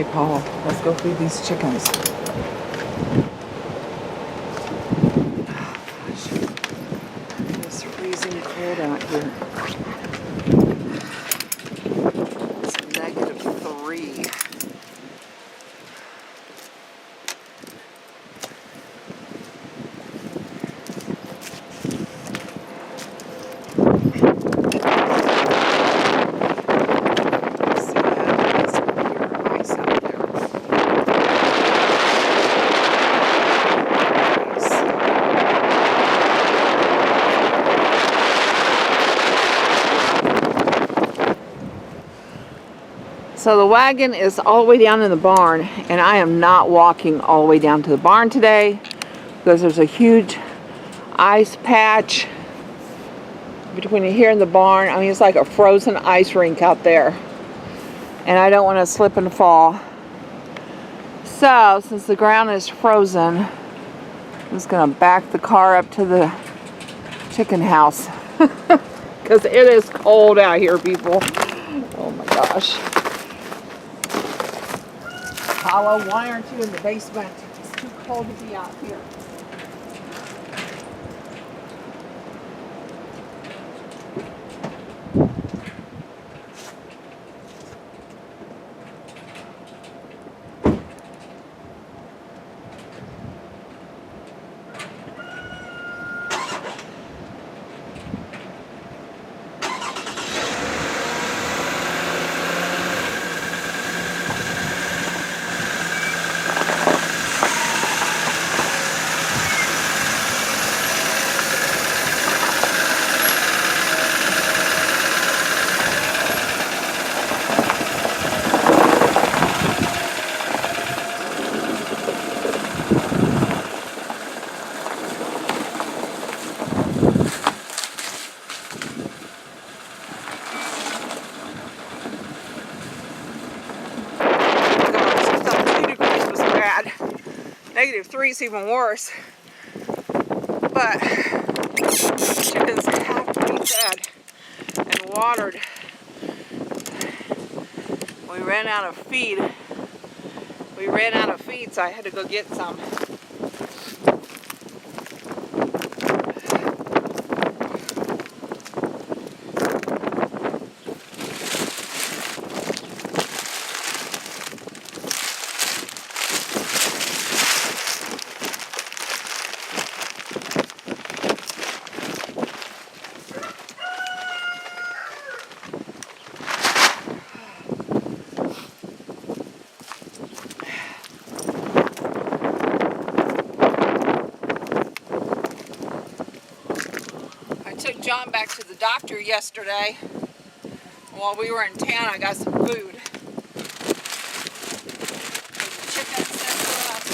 Hey, Paul, let's go feed these chickens. It's freezing cold out here. It's -3. So the wagon is all the way down in the barn, and I am not walking all the way down to the barn today because there's a huge ice patch between here and the barn. I mean, it's like a frozen ice rink out there, and I don't want to slip and fall. So since the ground is frozen, I'm just going to back the car up to the chicken house because it is cold out here, people. Oh my gosh. Hollow, why aren't you in the basement? It's too cold to be out here. -3 is even worse, but chickens have to be fed and watered. We ran out of feed. So I had to go get some. Took John back to the doctor yesterday. While we were in town, I got some food. Chicken sent to us.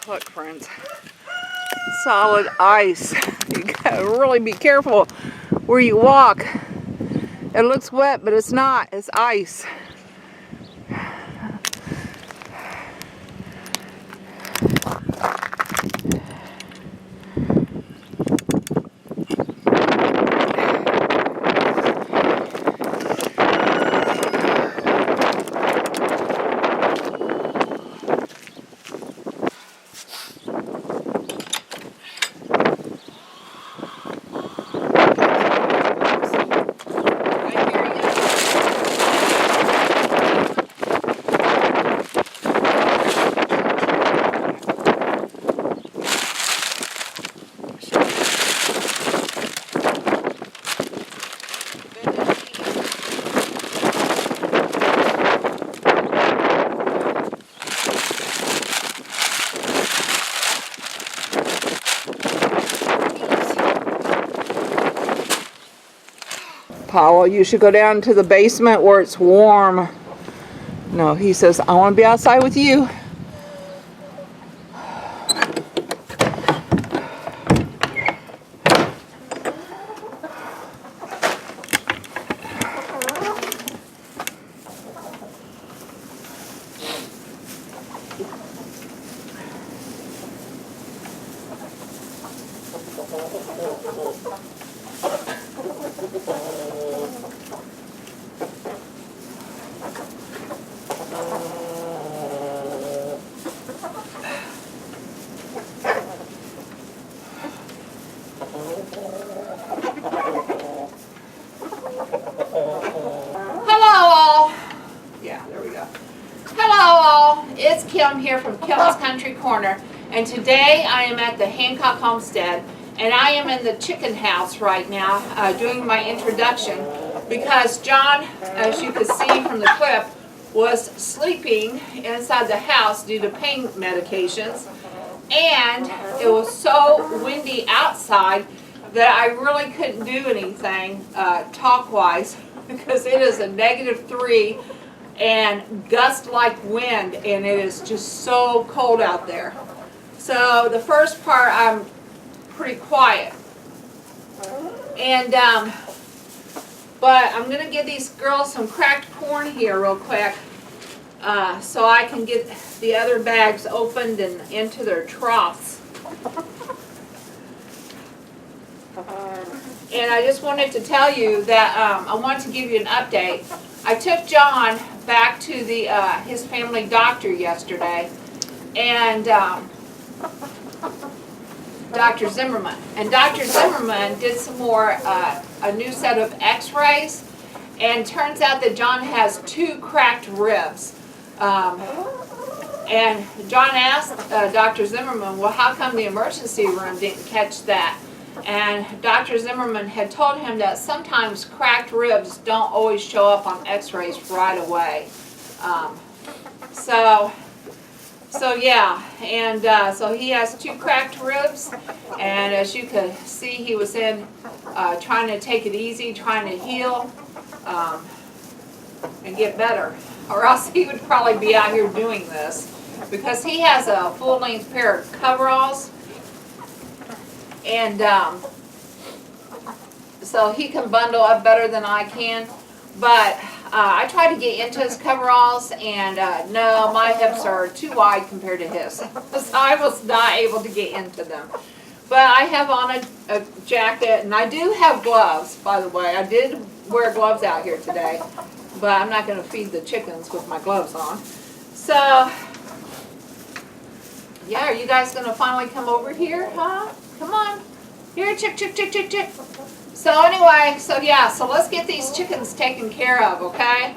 Look, friends, solid ice. You gotta really be careful where you walk. It looks wet, but it's not. It's ice. Apollo, you should go down to the basement where it's warm. No, he says, I want to be outside with you. It's Kim here from Kim's Country Corner, and today I am at the Hancock Homestead, and I am in the chicken house right now doing my introduction because John, as you can see from the clip, was sleeping inside the house due to pain medications, and it was so windy outside that I really couldn't do anything talk-wise because it is a -3 and gust-like wind, and it is just so cold out there. So the first part I'm pretty quiet, and but I'm gonna give these girls some cracked corn here real quick so I can get the other bags opened and into their troughs. And I just wanted to tell you that I want to give you an update. I took John back to the his family doctor yesterday, and Dr. Zimmerman. And Dr. Zimmerman did some more, a new set of x-rays, and turns out that John has 2 cracked ribs. And John asked Dr. Zimmerman, well, how come the emergency room didn't catch that? And Dr. Zimmerman had told him that sometimes cracked ribs don't always show up on x-rays right away. So yeah, and so he has 2 cracked ribs, and as you can see, he was in trying to take it easy, trying to heal and get better, or else he would probably be out here doing this, because he has a full-length pair of coveralls, and so he can bundle up better than I can. But I tried to get into his coveralls, and no, my hips are too wide compared to his. So I was not able to get into them. But I have on a jacket, and I do have gloves, by the way. I did wear gloves out here today, but I'm not going to feed the chickens with my gloves on. So, yeah, are you guys going to finally come over here, huh? Come on. Here, chick, chick, chick, chick, chick. So anyway, so yeah, so let's get these chickens taken care of, okay?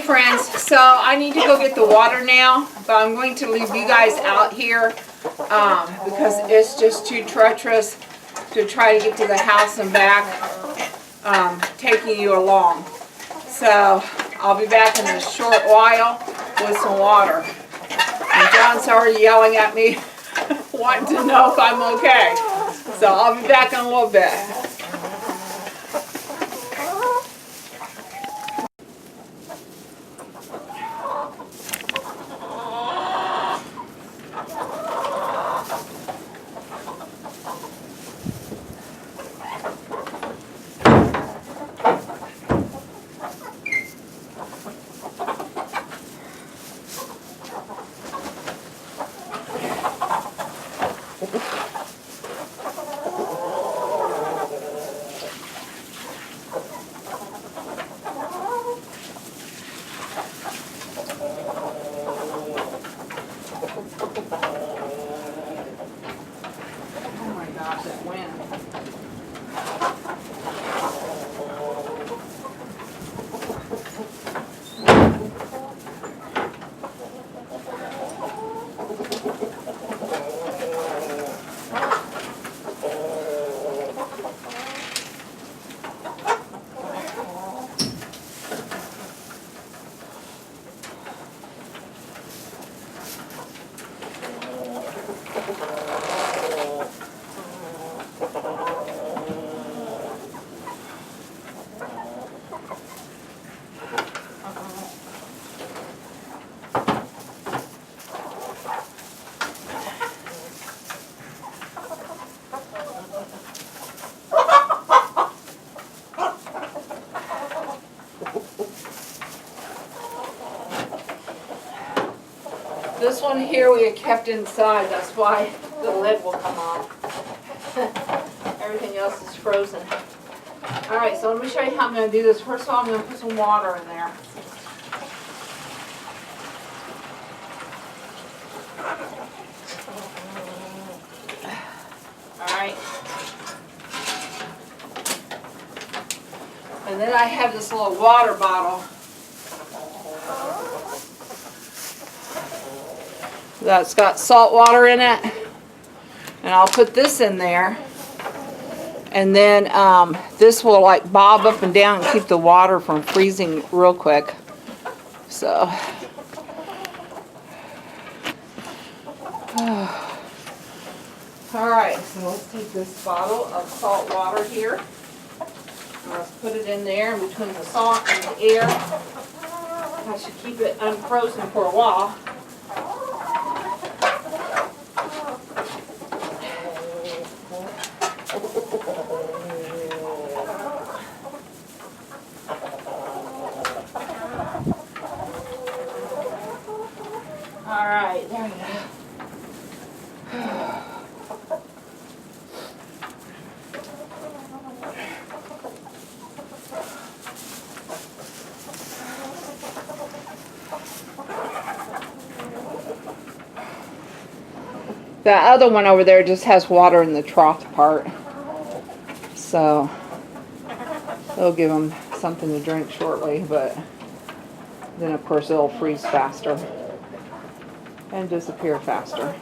friends, so I need to go get the water now, but I'm going to leave you guys out here because it's just too treacherous to try to get to the house and back, taking you along. So I'll be back in a short while with some water. And John's already yelling at me, wanting to know if I'm okay. So I'll be back in a little bit. This one here we had kept inside, that's why the lid will come off. Everything else is frozen. Alright, so let me show you how I'm going to do this. First of all, I'm going to put some water in there. Alright. And then I have this little water bottle that's got salt water in it, and I'll put this in there, and then this will like bob up and down and keep the water from freezing real quick. So alright, so let's take this bottle of salt water here, and let's put it in there in between the salt and the air. I should keep it unfrozen for a while. Alright, there we go. That other one over there just has water in the trough part. So they'll give them something to drink shortly, but then of course it'll freeze faster and disappear faster.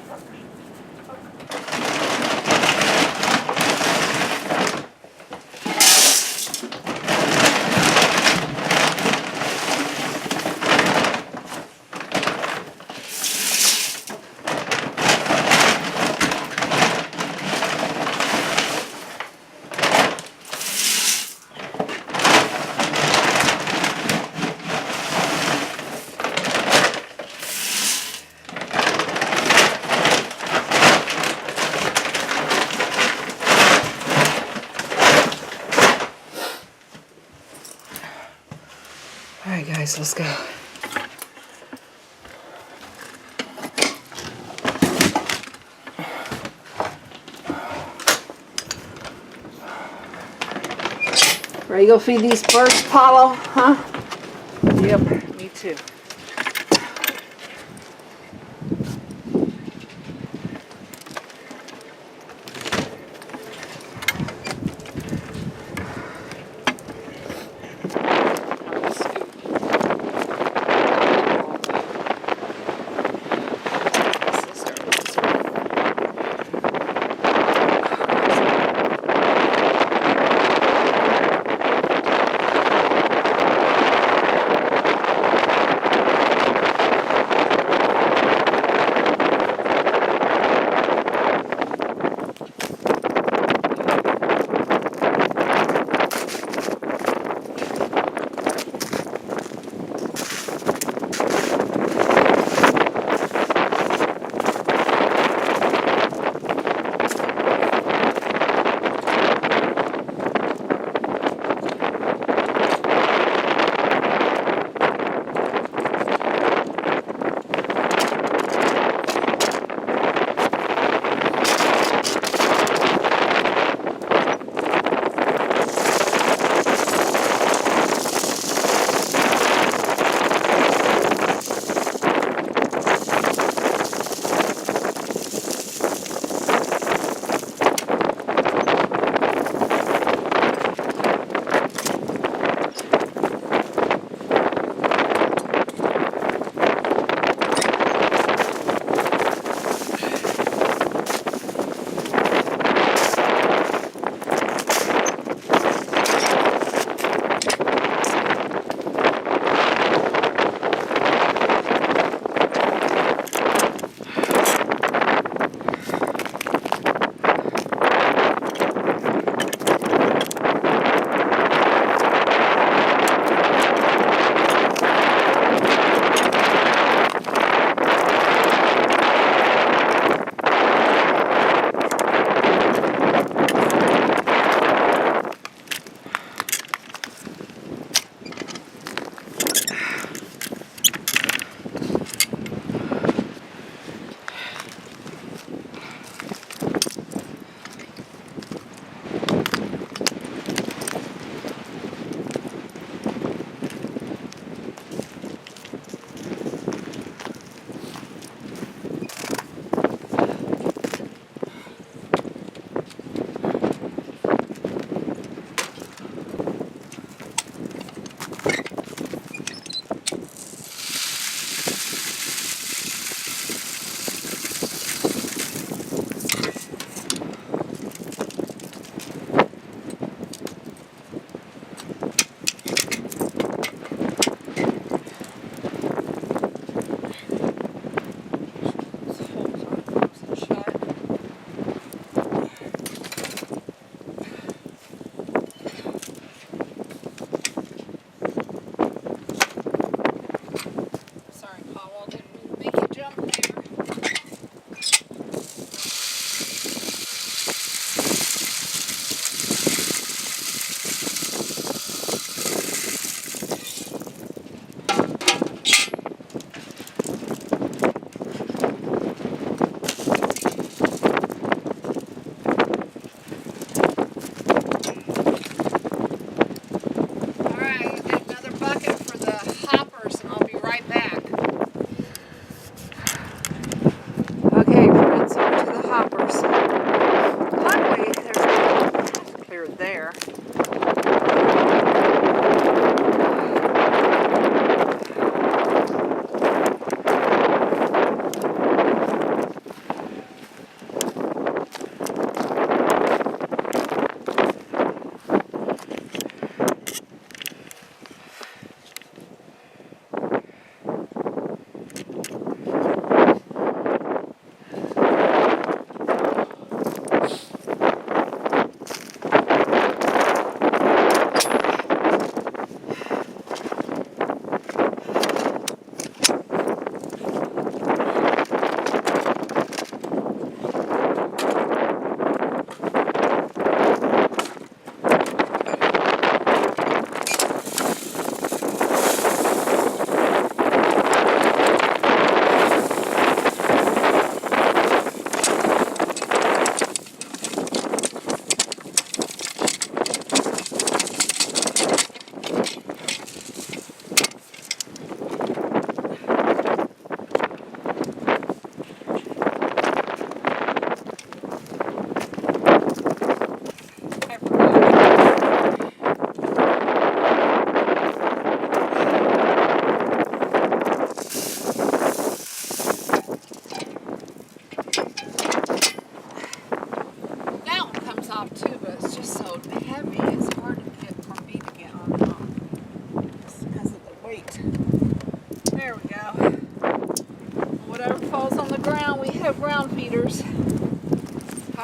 Alright guys, let's go. Ready to go feed these birds, Paulo? Huh? Yep, me too.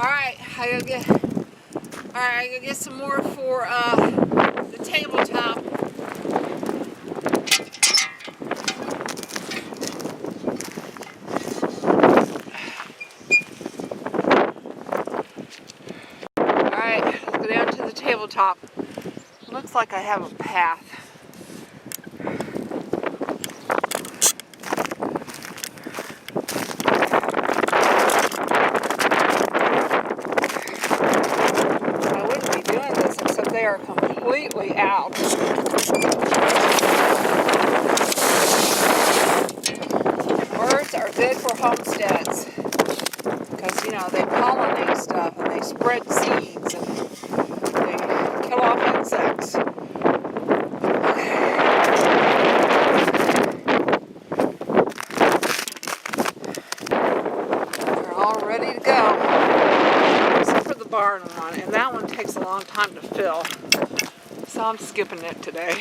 Alright, I gotta get some more for the tabletop. Alright, let's go down to the tabletop. Looks like I have a path. I wouldn't be doing this except they are completely out. Birds are good for homesteads because, you know, they pollinate stuff and they spread seeds and they kill off insects. They're all ready to go, except for the barn one, and that one takes a long time to fill, so I'm skipping it today.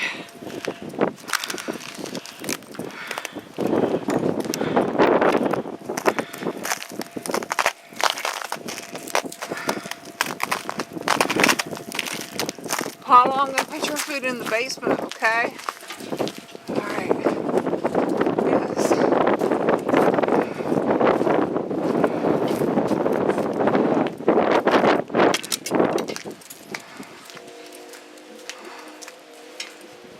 Paula, I'm going to put your food in the basement, okay? Alright. Yes.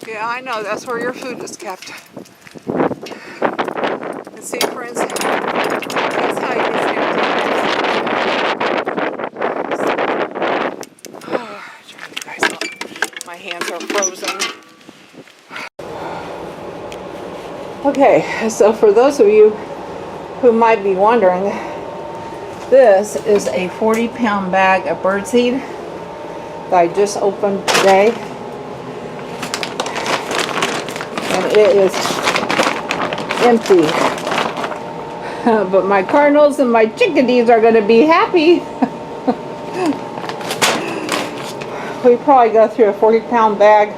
Yeah, I know, that's where your food is kept. And see, friends, that's how you get turn you guys off. My hands are frozen. Okay, so for those of you who might be wondering, this is a 40-pound bag of birdseed that I just opened today. And it is empty. But my cardinals and my chickadees are going to be happy. We probably go through a 40-pound bag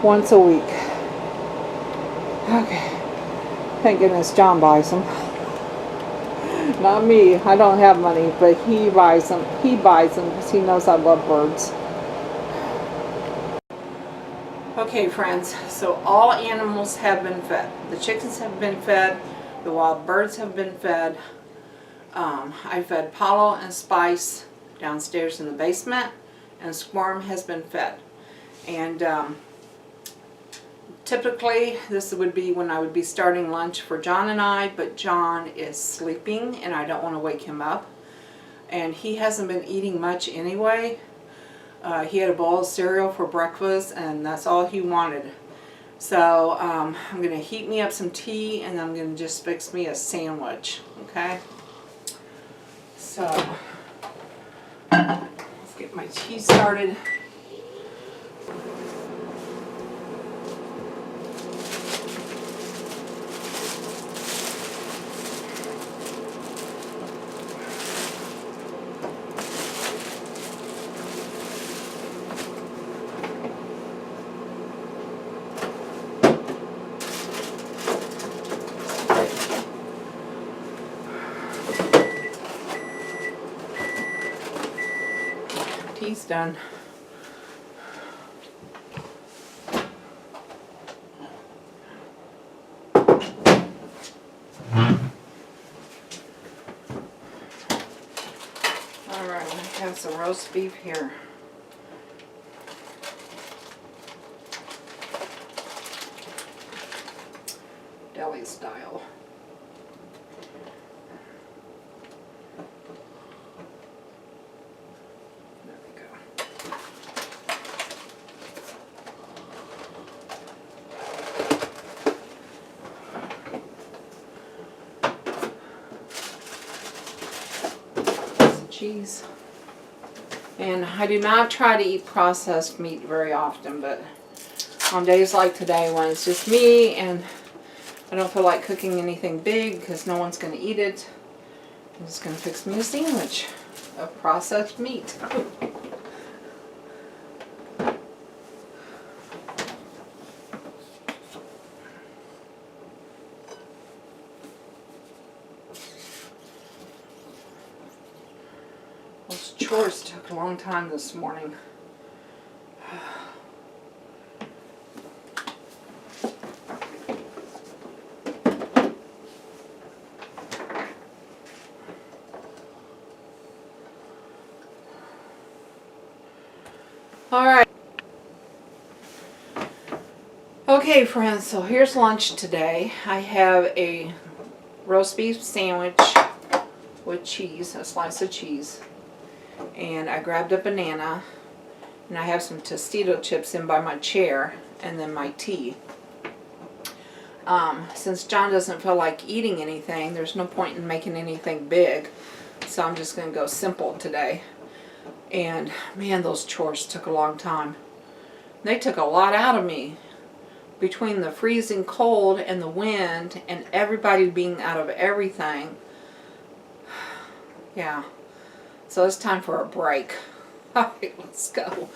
once a week. Okay. Thank goodness John buys them. Not me. I don't have money, but he buys them. He buys them because he knows I love birds. Okay, friends, so all animals have been fed. The chickens have been fed. The wild birds have been fed. I fed Paulo and Spice downstairs in the basement, and Squirm has been fed. And typically this would be when I would be starting lunch for John and I, but John is sleeping and I don't want to wake him up. And he hasn't been eating much anyway. He had a bowl of cereal for breakfast and that's all he wanted. So I'm going to heat me up some tea and I'm going to just fix me a sandwich. Okay? So let's get my tea started. Tea's done. Alright, I have some roast beef here. Deli style. There we go. Some cheese. And I do not try to eat processed meat very often, but on days like today when it's just me and I don't feel like cooking anything big because no one's going to eat it, I'm just going to fix me a sandwich of processed meat. chores took a long time this morning. All right. Okay, friends, so here's lunch today. I have a roast beef sandwich with cheese, a slice of cheese. And I grabbed a banana. And I have some Tostito chips in by my chair. And then my tea. Since John doesn't feel like eating anything, there's no point in making anything big. So I'm just going to go simple today. And man, those chores took a long time. They took a lot out of me. Between the freezing cold and the wind and everybody being out of everything. Yeah. So it's time for a break. Alright, let's go.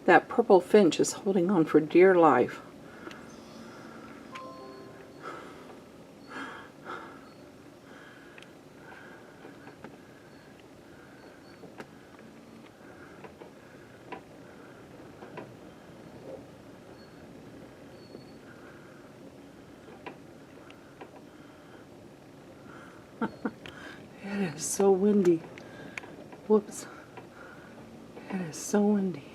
That purple finch is holding on for dear life. It is so windy. Whoops. It is so windy.